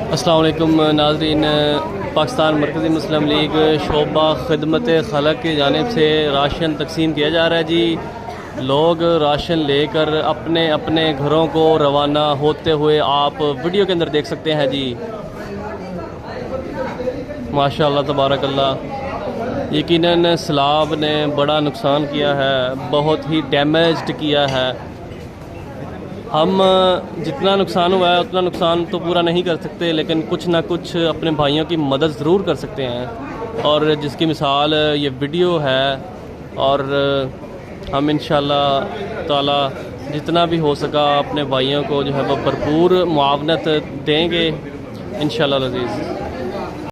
अस्सलाम वालेकुम नाज़रीन। पाकिस्तान मरकज़ी मुस्लिम लीग शोबा खिदमत खलक की जानिब से राशन तकसीम किया जा रहा है जी। लोग राशन लेकर अपने अपने घरों को रवाना होते हुए आप वीडियो के अंदर देख सकते हैं जी। माशाअल्लाह तबारकल्लाह। यकीनन सैलाब ने बड़ा नुकसान किया है, बहुत ही डैमेज्ड किया है। हम जितना नुकसान हुआ है उतना नुकसान तो पूरा नहीं कर सकते, लेकिन कुछ ना कुछ अपने भाइयों की मदद ज़रूर कर सकते हैं, और जिसकी मिसाल ये वीडियो है। और हम इंशाअल्लाह ताला जितना भी हो सका अपने भाइयों को जो है वो भरपूर मुआवनत देंगे इंशाअल्लाह अज़ीज़।